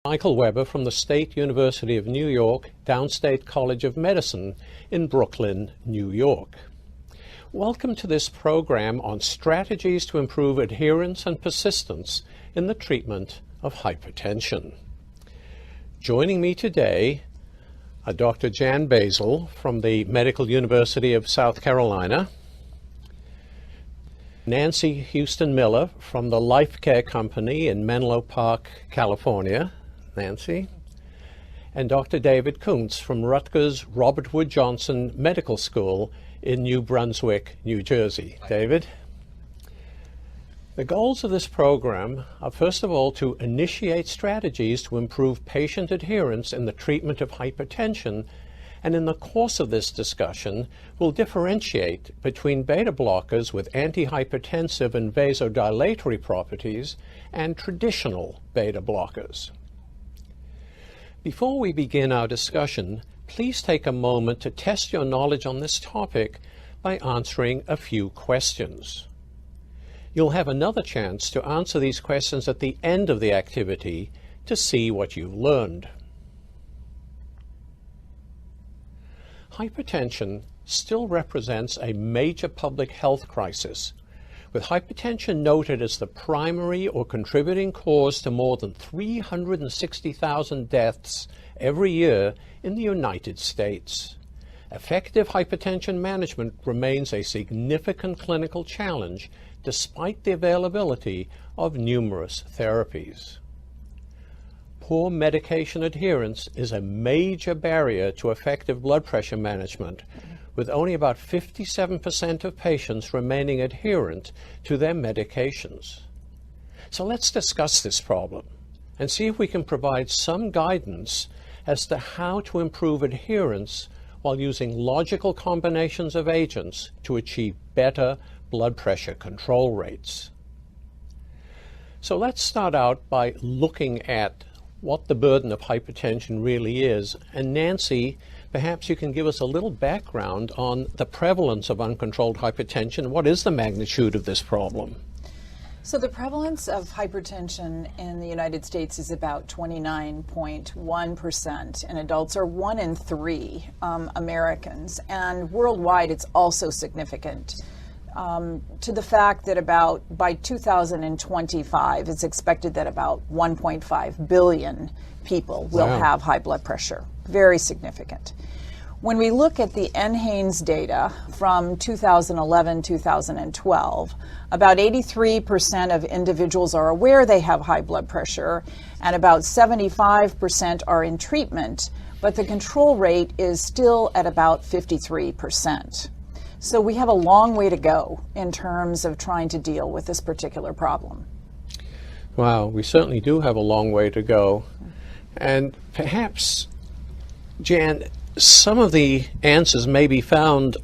Michael Weber from the State University of New York, Downstate College of Medicine in Brooklyn, New York. Welcome to this program on strategies to improve adherence and persistence in the treatment of hypertension. Joining me today are Dr. Jan Basil from the Medical University of South Carolina, Nancy Houston Miller from the Life Care Company in Menlo Park, California, Nancy, and Dr. David Kuntz from Rutgers Robert Wood Johnson Medical School in New Brunswick, New Jersey. David? The goals of this program are, first of all, to initiate strategies to improve patient adherence in the treatment of hypertension, and in the course of this discussion, we'll differentiate between beta blockers with antihypertensive and vasodilatory properties and traditional beta blockers. Before we begin our discussion, please take a moment to test your knowledge on this topic by answering a few questions. You'll have another chance to answer these questions at the end of the activity to see what you've learned. Hypertension still represents a major public health crisis, with hypertension noted as the primary or contributing cause to more than 360,000 deaths every year in the United States. Effective hypertension management remains a significant clinical challenge despite the availability of numerous therapies. Poor medication adherence is a major barrier to effective blood pressure management, with only about 57% of patients remaining adherent to their medications. So let's discuss this problem and see if we can provide some guidance as to how to improve adherence while using logical combinations of agents to achieve better blood pressure control rates. So let's start out by looking at what the burden of hypertension really is. And Nancy, perhaps you can give us a little background on the prevalence of uncontrolled hypertension. What is the magnitude of this problem? So the prevalence of hypertension in the United States is about 29.1%, and adults are 1 in 3 Americans. And worldwide, it's also significant. To the fact that by 2025, it's expected that about 1.5 billion people will have high blood pressure. Very significant. When we look at the NHANES data from 2011-2012, about 83% of individuals are aware they have high blood pressure, and about 75% are in treatment, but the control rate is still at about 53%. So we have a long way to go in terms of trying to deal with this particular problem. Wow, we certainly do have a long way to go. And perhaps, Jan, some of the answers may be found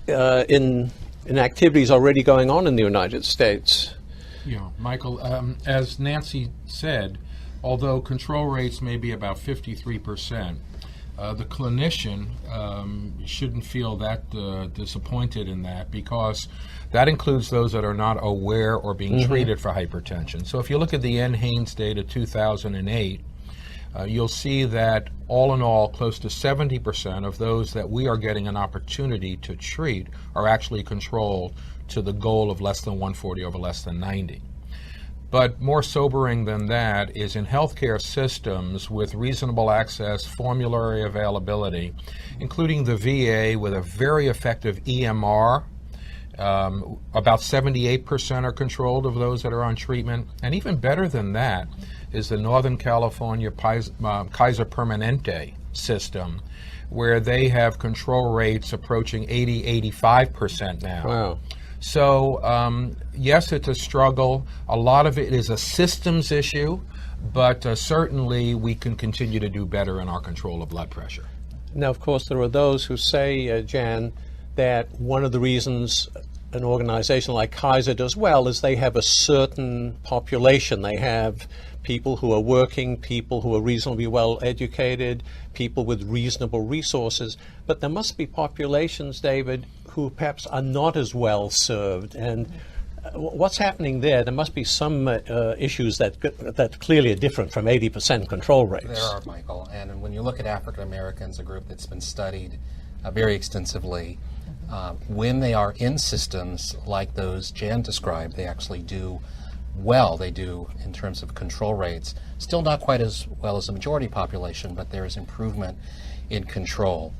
in activities already going on in the United States. Yeah, Michael, as Nancy said, although control rates may be about 53%, the clinician shouldn't feel that disappointed in that, because that includes those that are not aware or being treated for hypertension. So if you look at the NHANES data 2008, you'll see that all in all, close to 70% of those that we are getting an opportunity to treat are actually controlled to the goal of less than 140 over less than 90. But more sobering than that is in healthcare systems with reasonable access, formulary availability, including the VA with a very effective EMR. About 78% are controlled of those that are on treatment. And even better than that is the Northern California Kaiser Permanente system, where they have control rates approaching 80-85% now. Wow. So yes, it's a struggle. A lot of it is a systems issue, but certainly we can continue to do better in our control of blood pressure. Now, of course, there are those who say, Jan, that one of the reasons an organization like Kaiser does well is they have a certain population. They have people who are working, people who are reasonably well educated, people with reasonable resources. But there must be populations, David, who perhaps are not as well served. And What's happening there? There must be some issues that clearly are different from 80% control rates. There are, Michael. And when you look at African Americans, a group that's been studied very extensively, when they are in systems like those Jan described, they actually do well. They do in terms of control rates. Still not quite as well as the majority population, but there is improvement in control.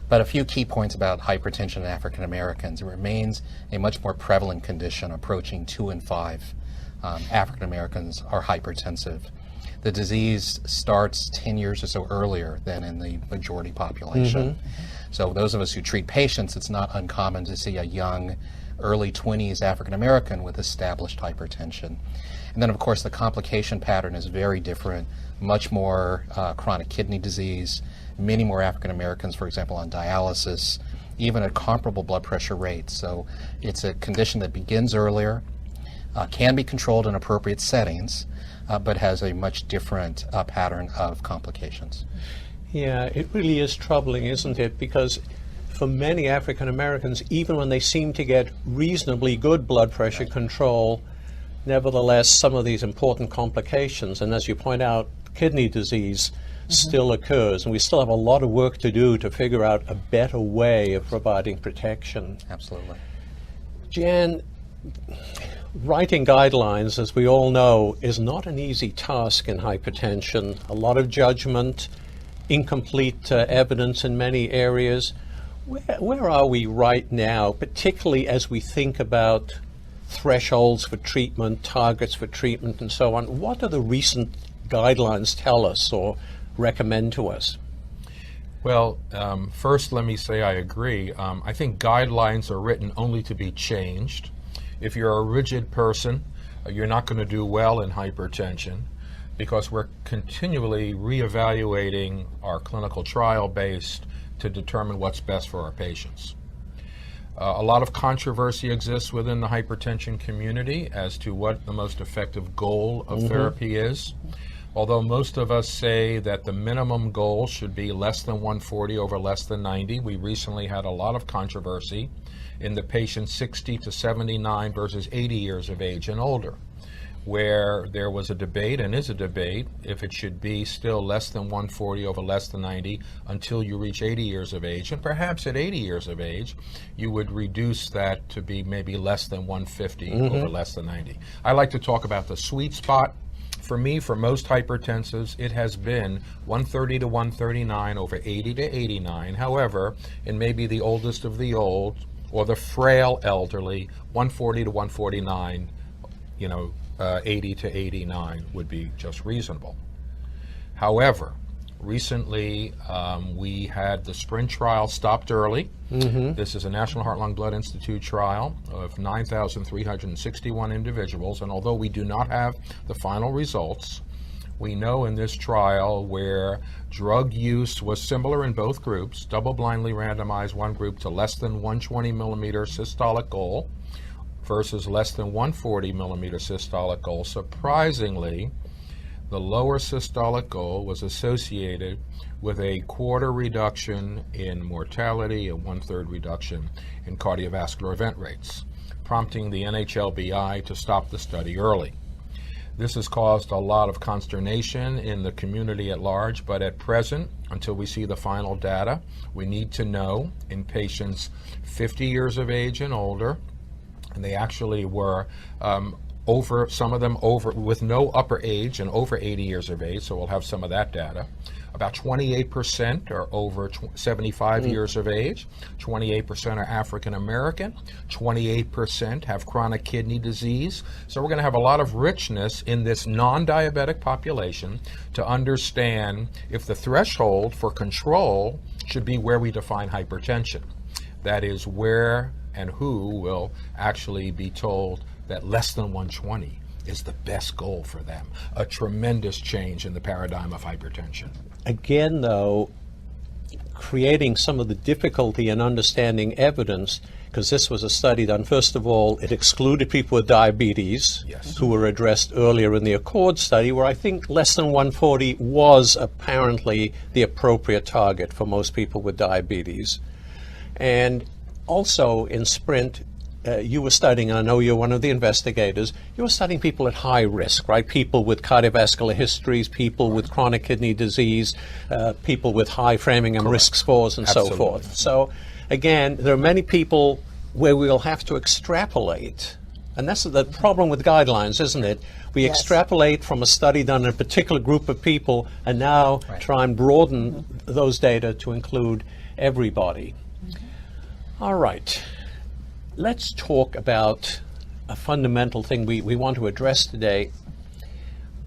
But a few key points about hypertension in African Americans. It remains a much more prevalent condition, approaching 2 in 5 African Americans are hypertensive. The disease starts 10 years or so earlier than in the majority population. So those of us who treat patients, it's not uncommon to see a young, early 20s African American with established hypertension. And then of course the complication pattern is very different, much more chronic kidney disease, many more African Americans, for example, on dialysis, even at comparable blood pressure rates. So it's a condition that begins earlier, can be controlled in appropriate settings, but has a much different pattern of complications. Yeah, it really is troubling, isn't it? Because for many African Americans, even when they seem to get reasonably good blood pressure control, nevertheless, some of these important complications, and as you point out, kidney disease still occurs, and we still have a lot of work to do to figure out a better way of providing protection. Absolutely. Jan, writing guidelines, as we all know, is not an easy task in hypertension. A lot of judgment, incomplete evidence in many areas. Where are we right now, particularly as we think about thresholds for treatment, targets for treatment, and so on? What do the recent guidelines tell us or recommend to us? Well, first let me say I agree. I think guidelines are written only to be changed. If you're a rigid person, you're not going to do well in hypertension, because we're continually reevaluating our clinical trial based to determine what's best for our patients. A lot of controversy exists within the hypertension community as to what the most effective goal of therapy is. Although most of us say that the minimum goal should be less than 140 over less than 90, we recently had a lot of controversy in the patients 60 to 79 versus 80 years of age and older, where there was a debate, and is a debate, if it should be still less than 140 over less than 90 until you reach 80 years of age. And perhaps at 80 years of age, you would reduce that to be maybe less than 150 over less than 90. I like to talk about the sweet spot. For me, for most hypertensives, it has been 130 to 139 over 80 to 89. However, in maybe the oldest of the old or the frail elderly, 140 to 149, 80 to 89 would be just reasonable. However, recently we had the SPRINT trial stopped early. This is a National Heart, Lung, Blood Institute trial of 9,361 individuals, and although we do not have the final results, we know in this trial where drug use was similar in both groups, double-blindly randomized one group to less than 120 millimeter systolic goal versus less than 140 millimeter systolic goal. Surprisingly, the lower systolic goal was associated with a quarter reduction in mortality and 1/3 reduction in cardiovascular event rates, prompting the NHLBI to stop the study early. This has caused a lot of consternation in the community at large, but at present, until we see the final data, we need to know in patients 50 years of age and older, and they actually were over, some of them over with no upper age and over 80 years of age, so we'll have some of that data. About 28% are over 75 years of age, 28% are African American, 28% have chronic kidney disease. So we're going to have a lot of richness in this non-diabetic population to understand if the threshold for control should be where we define hypertension. That is, where and who will actually be told that less than 120 is the best goal for them. A tremendous change in the paradigm of hypertension. Again, though, creating some of the difficulty in understanding evidence, because this was a study done, first of all, it excluded people with diabetes, who were addressed earlier in the ACCORD study, where I think less than 140 was apparently the appropriate target for most people with diabetes. And also in SPRINT, you were studying, and I know you're one of the investigators, you were studying people at high risk, right? People with cardiovascular histories, people with chronic kidney disease, people with high Framingham risk scores, and so forth. So, again, there are many people where we'll have to extrapolate. And that's the problem with guidelines, isn't it? We extrapolate from a study done in a particular group of people and now try and broaden those data to include everybody. All right. Let's talk about a fundamental thing we want to address today.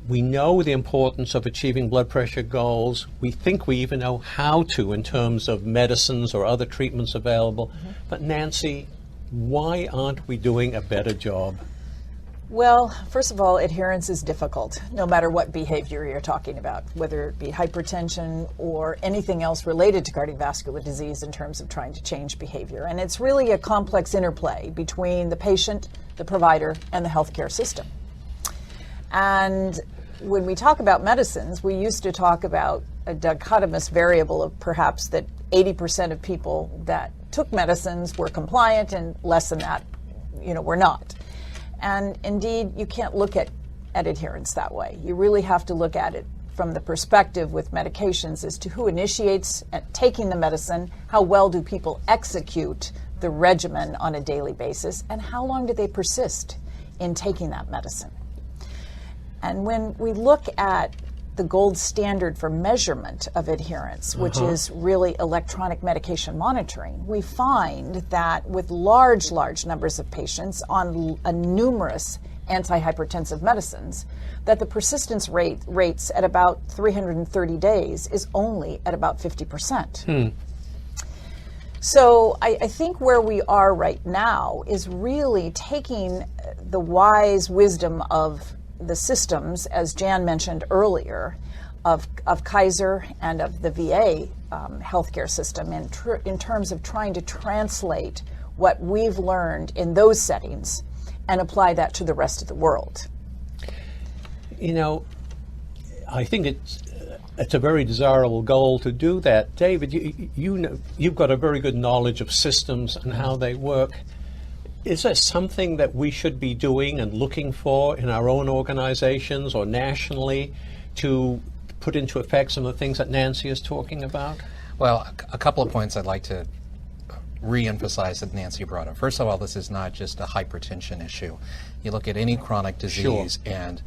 We know the importance of achieving blood pressure goals. We think we even know how to in terms of medicines or other treatments available. But Nancy, why aren't we doing a better job? Well, first of all, adherence is difficult, no matter what behavior you're talking about, whether it be hypertension or anything else related to cardiovascular disease in terms of trying to change behavior. And it's really a complex interplay between the patient, the provider, and the healthcare system. And when we talk about medicines, we used to talk about a dichotomous variable of perhaps that 80% of people that took medicines were compliant and less than that, were not. And indeed, you can't look at adherence that way. You really have to look at it from the perspective with medications as to who initiates taking the medicine, how well do people execute the regimen on a daily basis, and how long do they persist in taking that medicine. And when we look at the gold standard for measurement of adherence, which is really electronic medication monitoring, we find that with large numbers of patients on numerous antihypertensive medicines, that the persistence rates at about 330 days is only at about 50%. So I think where we are right now is really taking the wise wisdom of the systems, as Jan mentioned earlier, of Kaiser and of the VA healthcare system in terms of trying to translate what we've learned in those settings and apply that to the rest of the world. I think it's a very desirable goal to do that. David, you've got a very good knowledge of systems and how they work. Is there something that we should be doing and looking for in our own organizations or nationally to put into effect some of the things that Nancy is talking about? Well, a couple of points I'd like to re-emphasize that Nancy brought up. First of all, this is not just a hypertension issue. You look at any chronic disease and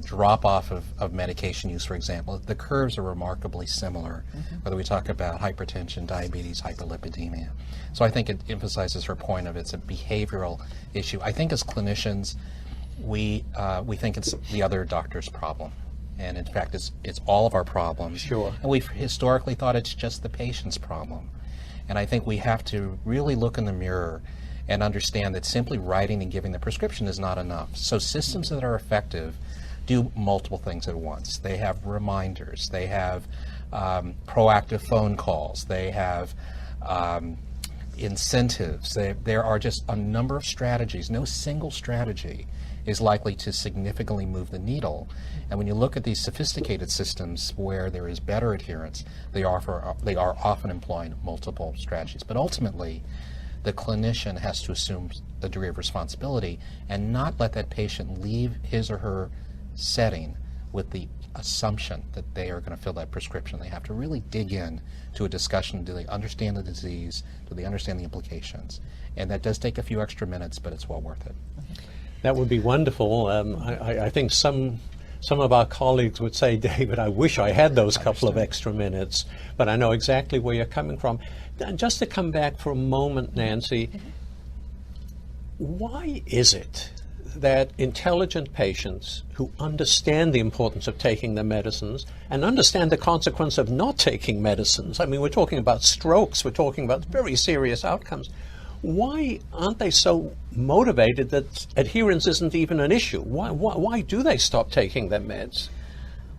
drop off of medication use, for example, the curves are remarkably similar, whether we talk about hypertension, diabetes, hyperlipidemia. So I think it emphasizes her point of it's a behavioral issue. I think as clinicians, we think it's the other doctor's problem. And in fact, it's all of our problems. Sure. And we've historically thought it's just the patient's problem. And I think we have to really look in the mirror and understand that simply writing and giving the prescription is not enough. So systems that are effective do multiple things at once. They have reminders, they have proactive phone calls, they have incentives. There are just a number of strategies. No single strategy is likely to significantly move the needle. And when you look at these sophisticated systems where there is better adherence, they are often employing multiple strategies. But ultimately, the clinician has to assume a degree of responsibility and not let that patient leave his or her setting with the assumption that they are going to fill that prescription. They have to really dig in to a discussion. Do they understand the disease? Do they understand the implications? And that does take a few extra minutes, but it's well worth it. That would be wonderful. I think some of our colleagues would say, David, I wish I had those couple of extra minutes, but I know exactly where you're coming from. Just to come back for a moment, Nancy, why is it that intelligent patients who understand the importance of taking their medicines and understand the consequence of not taking medicines, I mean, we're talking about strokes, we're talking about very serious outcomes, why aren't they so motivated that adherence isn't even an issue? Why do they stop taking their meds?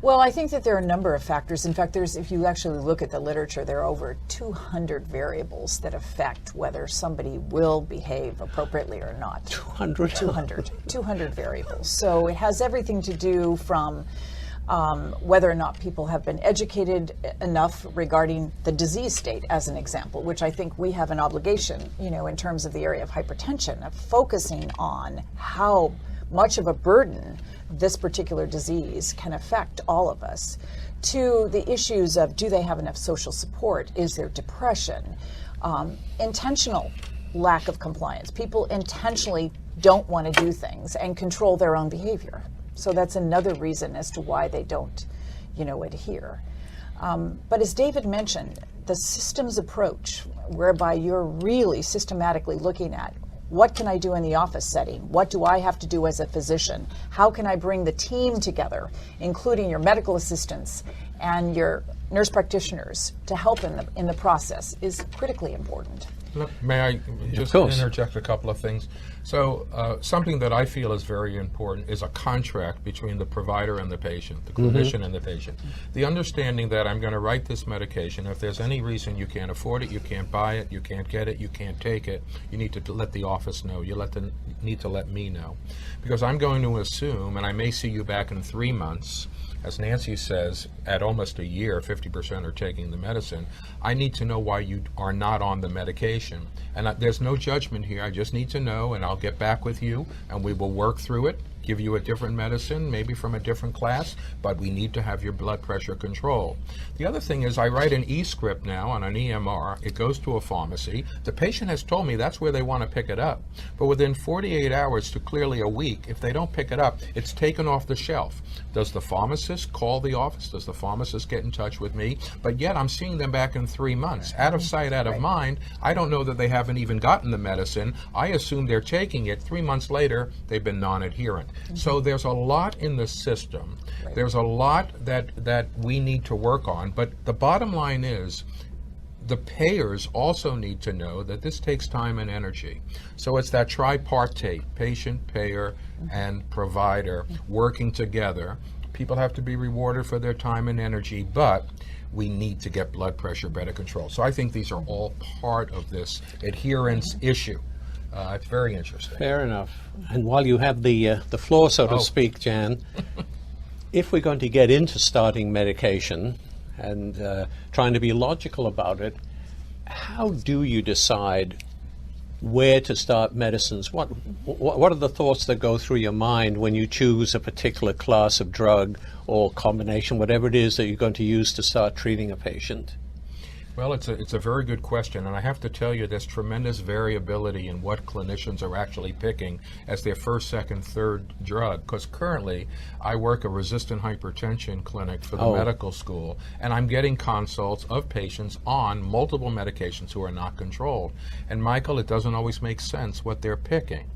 Well, I think that there are a number of factors. In fact, if you actually look at the literature, there are over 200 variables that affect whether somebody will behave appropriately or not. 200? 200 variables. So it has everything to do from whether or not people have been educated enough regarding the disease state, as an example, which I think we have an obligation, in terms of the area of hypertension, of focusing on how much of a burden this particular disease can affect all of us, to the issues of, do they have enough social support? Is there depression? Intentional lack of compliance. People intentionally don't want to do things and control their own behavior. So that's another reason as to why they don't, adhere. But as David mentioned, the systems approach, whereby you're really systematically looking at, what can I do in the office setting? What do I have to do as a physician? How can I bring the team together, including your medical assistants and your nurse practitioners, to help in the process, is critically important. May I just interject a couple of things? So something that I feel is very important is a contract between the provider and the patient, the clinician and the patient. The understanding that I'm going to write this medication. If there's any reason you can't afford it, you can't buy it, you can't get it, you can't take it, you need to let the office know. You need to let me know. Because I'm going to assume, and I may see you back in 3 months, as Nancy says, at almost a year, 50% are taking the medicine. I need to know why you are not on the medication. And there's no judgment here. I just need to know, and I'll get back with you, and we will work through it, give you a different medicine, maybe from a different class, but we need to have your blood pressure controlled. The other thing is I write an e-script now on an EMR. It goes to a pharmacy. The patient has told me that's where they want to pick it up. But within 48 hours to clearly a week, if they don't pick it up, it's taken off the shelf. Does the pharmacist call the office? Does the pharmacist get in touch with me? But yet I'm seeing them back in 3 months. Out of sight, out of mind. I don't know that they haven't even gotten the medicine. I assume they're taking it. 3 months later, they've been non-adherent. So there's a lot in the system. There's a lot that we need to work on. But the bottom line is, the payers also need to know that this takes time and energy. So it's that tripartite, patient, payer, and provider working together. People have to be rewarded for their time and energy, but we need to get blood pressure better controlled. So I think these are all part of this adherence issue. It's very interesting. Fair enough. And while you have the floor, so to speak, Jan, if we're going to get into starting medication and trying to be logical about it, how do you decide where to start medicines? What are the thoughts that go through your mind when you choose a particular class of drug or combination, whatever it is that you're going to use to start treating a patient? Well, it's a very good question, and I have to tell you there's tremendous variability in what clinicians are actually picking as their first, second, third drug, because currently I work a resistant hypertension clinic for the medical school, and I'm getting consults of patients on multiple medications who are not controlled. And Michael, it doesn't always make sense what they're picking.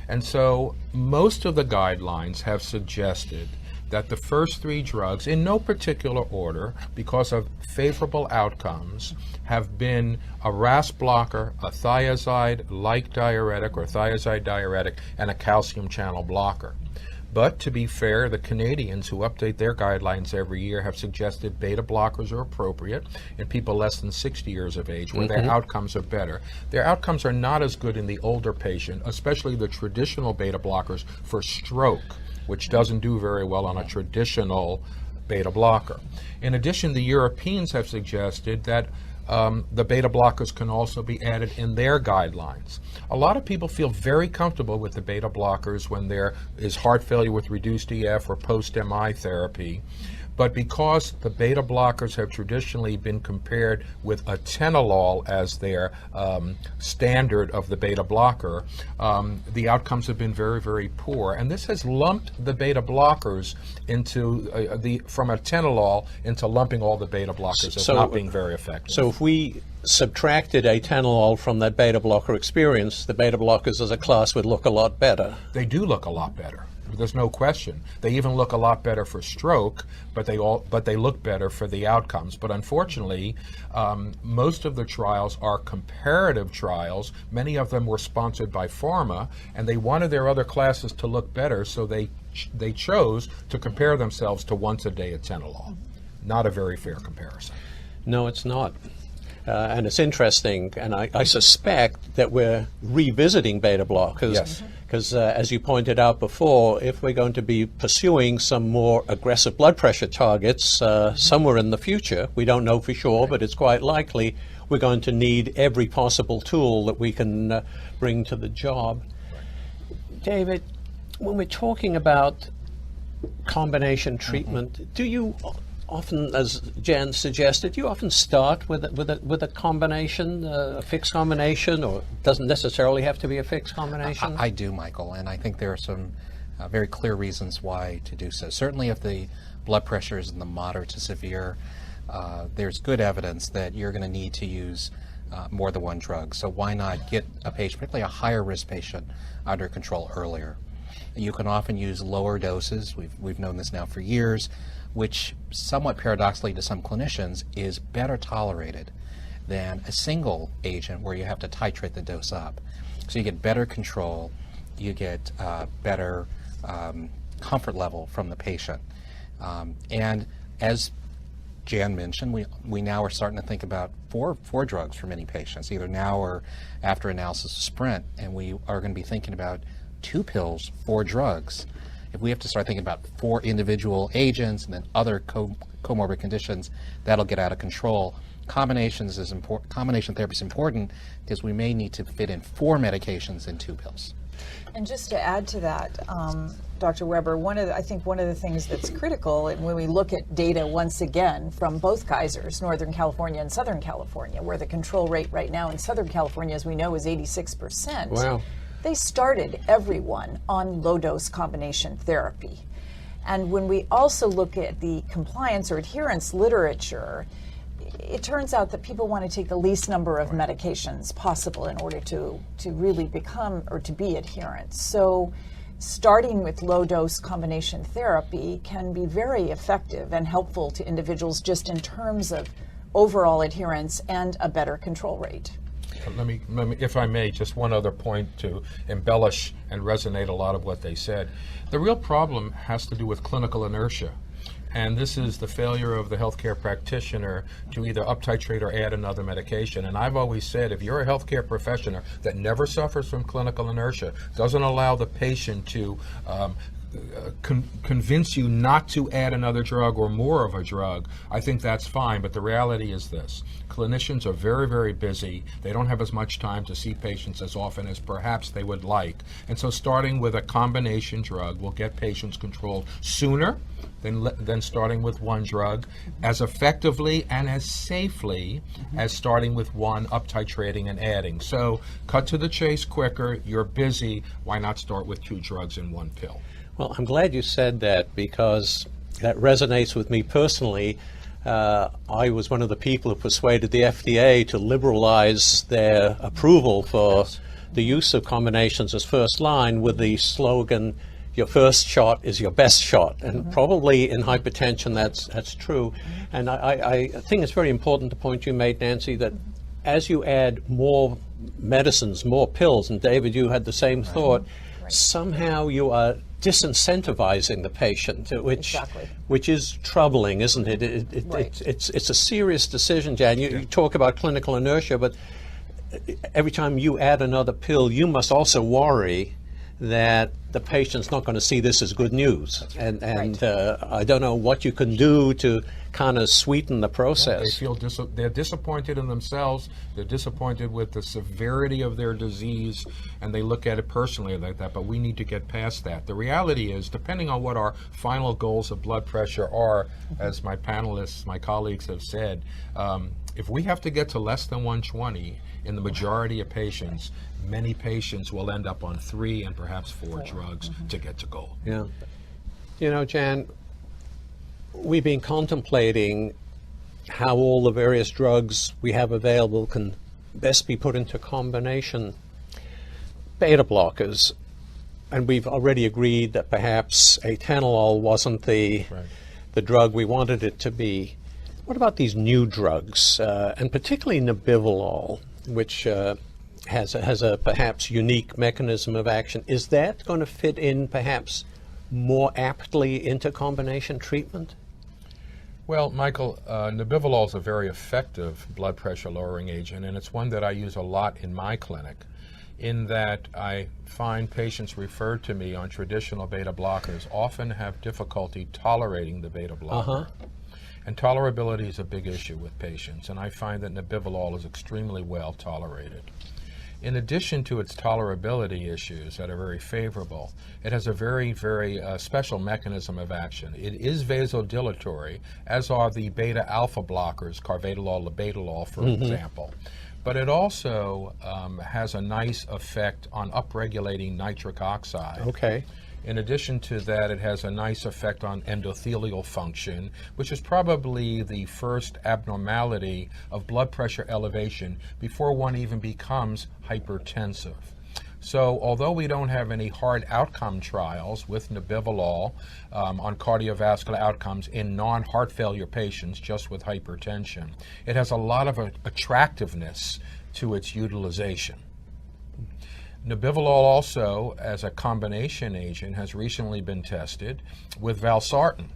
And so most of the guidelines have suggested that the first 3 drugs, in no particular order, because of favorable outcomes, have been a RAS blocker, a thiazide-like diuretic or thiazide diuretic, and a calcium channel blocker. But to be fair, the Canadians who update their guidelines every year have suggested beta blockers are appropriate in people less than 60 years of age, where their outcomes are better. Their outcomes are not as good in the older patient, especially the traditional beta blockers for stroke, which doesn't do very well on a traditional beta blocker. In addition, the Europeans have suggested that the beta blockers can also be added in their guidelines. A lot of people feel very comfortable with the beta blockers when there is heart failure with reduced EF or post-MI therapy. But because the beta blockers have traditionally been compared with atenolol as their standard of the beta blocker, the outcomes have been very, very poor. And this has lumped the beta blockers into from atenolol into lumping all the beta blockers as not being very effective. So if we subtracted atenolol from that beta blocker experience, the beta blockers as a class would look a lot better. They do look a lot better. There's no question. They even look a lot better for stroke, but they look better for the outcomes. But unfortunately, most of the trials are comparative trials. Many of them were sponsored by pharma, and they wanted their other classes to look better, so they chose to compare themselves to once-a-day atenolol. Not a very fair comparison. No, it's not. And it's interesting, and I suspect that we're revisiting beta blockers. Yes. Because as you pointed out before, if we're going to be pursuing some more aggressive blood pressure targets somewhere in the future, we don't know for sure, but it's quite likely we're going to need every possible tool that we can bring to the job. David, when we're talking about combination treatment, do you often, as Jan suggested, you often start with a combination, a fixed combination, or doesn't necessarily have to be a fixed combination? I do, Michael, and I think there are some very clear reasons why to do so. Certainly if the blood pressure is in the moderate to severe, there's good evidence that you're going to need to use more than one drug. So why not get a patient, particularly a higher risk patient, under control earlier? You can often use lower doses. We've known this now for years, which somewhat paradoxically to some clinicians is better tolerated than a single agent where you have to titrate the dose up. So you get better control, you get better comfort level from the patient. And as Jan mentioned, we now are starting to think about four drugs for many patients, either now or after analysis of SPRINT, and we are going to be thinking about 2 pills, 4 drugs. If we have to start thinking about 4 individual agents and then other comorbid conditions, that'll get out of control. Combination therapy is important because we may need to fit in 4 medications in 2 pills. And just to add to that, Dr. Weber, I think one of the things that's critical, and when we look at data once again from both Kaisers, Northern California and Southern California, where the control rate right now in Southern California, as we know, is 86%. Wow. They started everyone on low-dose combination therapy. And when we also look at the compliance or adherence literature, it turns out that people want to take the least number of medications possible in order to really become or to be adherent. So starting with low-dose combination therapy can be very effective and helpful to individuals just in terms of overall adherence and a better control rate. Let me, if I may, just one other point to embellish and resonate a lot of what they said. The real problem has to do with clinical inertia. And this is the failure of the healthcare practitioner to either up-titrate or add another medication. And I've always said, if you're a healthcare professional that never suffers from clinical inertia, doesn't allow the patient to convince you not to add another drug or more of a drug, I think that's fine. But the reality is this: clinicians are very, very busy. They don't have as much time to see patients as often as perhaps they would like. And so starting with a combination drug will get patients controlled sooner than starting with one drug, as effectively and as safely as starting with one, up titrating and adding. So cut to the chase quicker. You're busy. Why not start with 2 drugs in 1 pill? Well, I'm glad you said that, because that resonates with me personally. I was one of the people who persuaded the FDA to liberalize their approval for the use of combinations as first line with the slogan, your first shot is your best shot. And probably in hypertension that's true. And I think it's very important the point you made, Nancy, that as you add more medicines, more pills, and David, you had the same thought, somehow you are disincentivizing the patient, which is troubling, isn't it? It's a serious decision, Jan. You talk about clinical inertia, but every time you add another pill, you must also worry that the patient's not going to see this as good news. And I don't know what you can do to kind of sweeten the process. They feel they're disappointed in themselves. They're disappointed with the severity of their disease, and they look at it personally like that. But we need to get past that. The reality is, depending on what our final goals of blood pressure are, as my panelists, my colleagues have said, if we have to get to less than 120 in the majority of patients, many patients will end up on 3 and perhaps 4 drugs to get to goal. Yeah. You know, Jan, we've been contemplating how all the various drugs we have available can best be put into combination. Beta blockers, and we've already agreed that perhaps atenolol wasn't the drug we wanted it to be. What about these new drugs, and particularly nebivolol, which has a perhaps unique mechanism of action? Is that going to fit in perhaps more aptly into combination treatment? Well, Michael, nebivolol is a very effective blood pressure lowering agent, and it's one that I use a lot in my clinic, in that I find patients referred to me on traditional beta blockers often have difficulty tolerating the beta blocker. And tolerability is a big issue with patients, and I find that nebivolol is extremely well tolerated. In addition to its tolerability issues that are very favorable, it has a very special mechanism of action. It is vasodilatory, as are the beta alpha blockers, carvedilol, labetalol, for example. But it also has a nice effect on upregulating nitric oxide. Okay. In addition to that, it has a nice effect on endothelial function, which is probably the first abnormality of blood pressure elevation before one even becomes hypertensive. So although we don't have any hard outcome trials with nebivolol on cardiovascular outcomes in non-heart failure patients just with hypertension, it has a lot of attractiveness to its utilization. Nebivolol also, as a combination agent, has recently been tested with valsartan.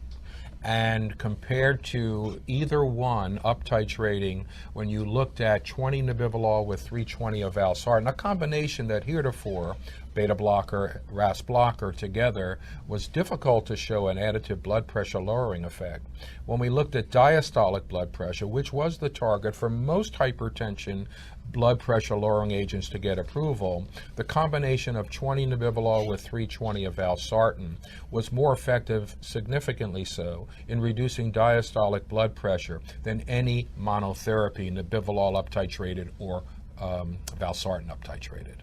And compared to either one, up-titrating, when you looked at 20 nebivolol with 320 of valsartan, a combination that heretofore, beta blocker, RAS blocker together, was difficult to show an additive blood pressure lowering effect. When we looked at diastolic blood pressure, which was the target for most hypertension blood pressure lowering agents to get approval, the combination of 20 nebivolol with 320 of valsartan was more effective, significantly so, in reducing diastolic blood pressure than any monotherapy, nebivolol up-titrated or valsartan up-titrated.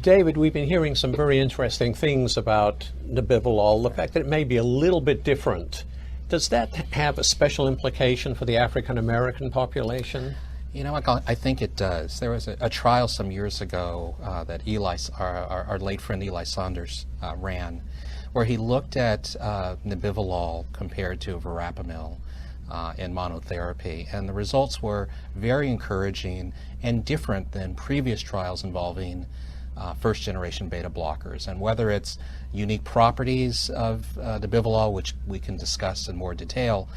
David, we've been hearing some very interesting things about nebivolol, the fact that it may be a little bit different. Does that have a special implication for the African American population? You know, I think it does. There was a trial some years ago that our late friend Eli Saunders ran, where he looked at nebivolol compared to verapamil in monotherapy, and the results were very encouraging and different than previous trials involving first-generation beta blockers. And whether it's unique properties of nebivolol, which we can discuss in more detail,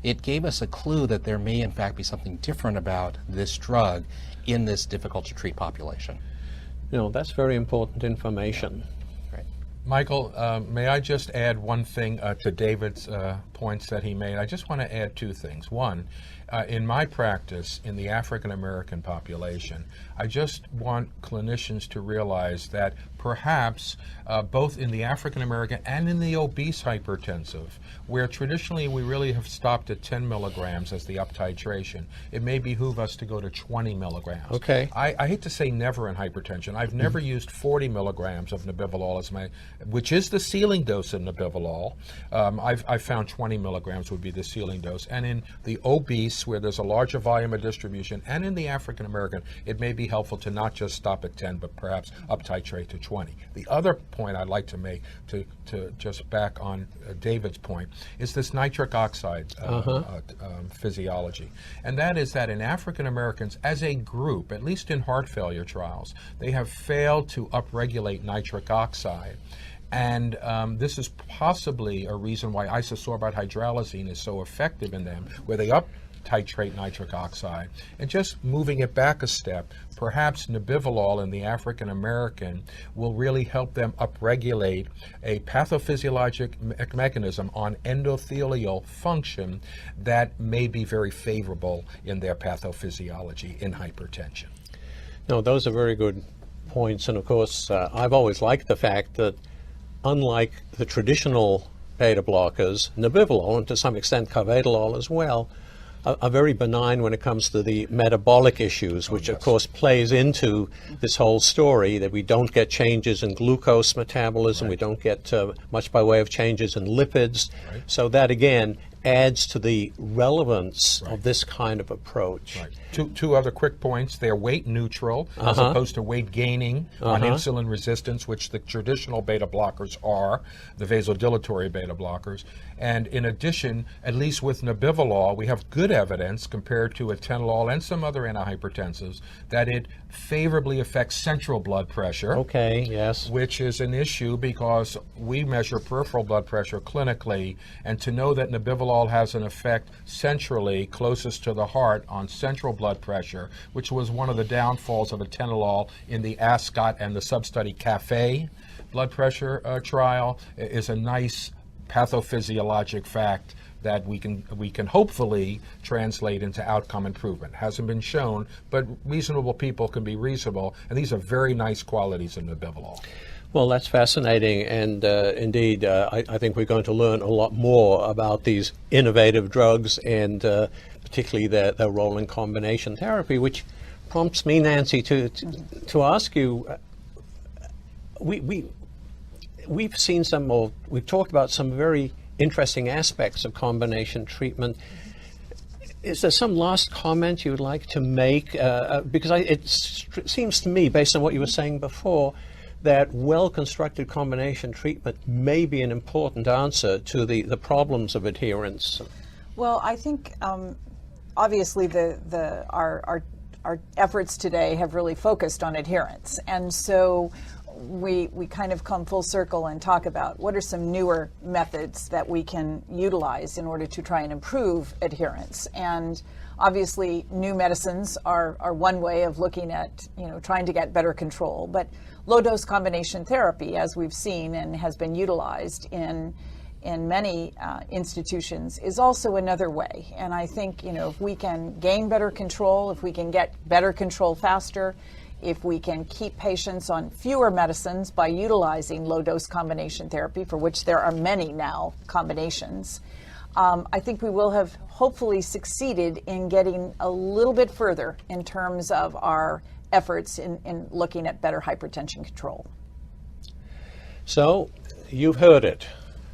it gave us a clue that there may in fact be something different about this drug in this difficult-to-treat population. You know, that's very important information. Right. Michael, may I just add one thing to David's points that he made? I just want to add two things. One, in my practice in the African American population, I just want clinicians to realize that perhaps both in the African American and in the obese hypertensive, where traditionally we really have stopped at 10 milligrams as the up-titration, it may behoove us to go to 20 milligrams. Okay. I hate to say never in hypertension. I've never used 40 milligrams of nebivolol as which is the ceiling dose of nebivolol. I've found 20 milligrams would be the ceiling dose. And in the obese, where there's a larger volume of distribution, and in the African American, it may be helpful to not just stop at 10, but perhaps up-titrate to 20. The other point I'd like to make, to just back on David's point, is this nitric oxide physiology. And that is that in African Americans, as a group, at least in heart failure trials, they have failed to upregulate nitric oxide. And this is possibly a reason why isosorbate hydralazine is so effective in them, where they up-titrate nitric oxide. And just moving it back a step, perhaps nebivolol in the African American will really help them upregulate a pathophysiologic mechanism on endothelial function that may be very favorable in their pathophysiology in hypertension. No, those are very good points. And of course, I've always liked the fact that unlike the traditional beta blockers, nebivolol, and to some extent carvedilol as well, are very benign when it comes to the metabolic issues, which of course plays into this whole story, that we don't get changes in glucose metabolism, we don't get much by way of changes in lipids. So that again adds to the relevance of this kind of approach. Two other quick points. They're weight neutral as opposed to weight gaining on insulin resistance, which the traditional beta blockers are, the vasodilatory beta blockers. And in addition, at least with nebivolol, we have good evidence compared to atenolol and some other antihypertensives that it favorably affects central blood pressure. Okay, yes. Which is an issue because we measure peripheral blood pressure clinically, and to know that nebivolol nebivolol has an effect centrally, closest to the heart, on central blood pressure, which was one of the downfalls of atenolol in the ASCOT and the sub-study CAFE blood pressure trial, is a nice pathophysiologic fact that we can hopefully translate into outcome improvement. Hasn't been shown, but reasonable people can be reasonable, and these are very nice qualities in nebivolol. Well, that's fascinating, and indeed, I think we're going to learn a lot more about these innovative drugs, and particularly their role in combination therapy, which prompts me, Nancy, to ask you. We've seen some, or we've talked about some very interesting aspects of combination treatment. Is there some last comment you would like to make? Because it seems to me, based on what you were saying before, that well-constructed combination treatment may be an important answer to the problems of adherence. Well, I think obviously our efforts today have really focused on adherence, and so we kind of come full circle and talk about what are some newer methods that we can utilize in order to try and improve adherence. And obviously new medicines are one way of looking at, trying to get better control, but low dose combination therapy, as we've seen and has been utilized in many institutions, is also another way. And I think, if we can gain better control, if we can get better control faster, if we can keep patients on fewer medicines by utilizing low-dose combination therapy, for which there are many now combinations, I think we will have hopefully succeeded in getting a little bit further in terms of our efforts in looking at better hypertension control. So, you've heard it.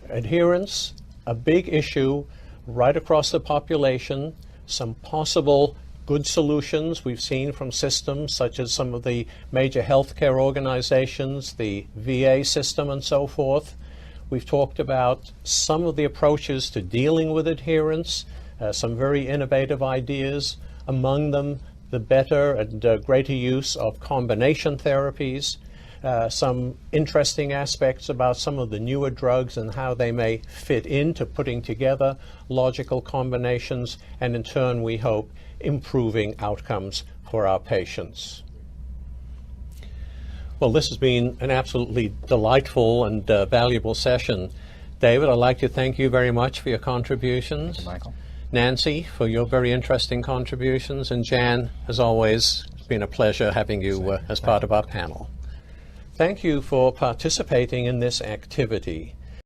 Adherence, a big issue right across the population, some possible good solutions we've seen from systems such as some of the major healthcare organizations, the VA system and so forth. We've talked about some of the approaches to dealing with adherence, some very innovative ideas, among them the better and greater use of combination therapies, some interesting aspects about some of the newer drugs and how they may fit into putting together logical combinations, and in turn, we hope, improving outcomes for our patients. Well, this has been an absolutely delightful and valuable session. David, I'd like to thank you very much for your contributions. Thank you, Michael. Nancy, for your very interesting contributions. And Jan, as always, it's been a pleasure having you as part of our panel. Thank you for participating in this activity.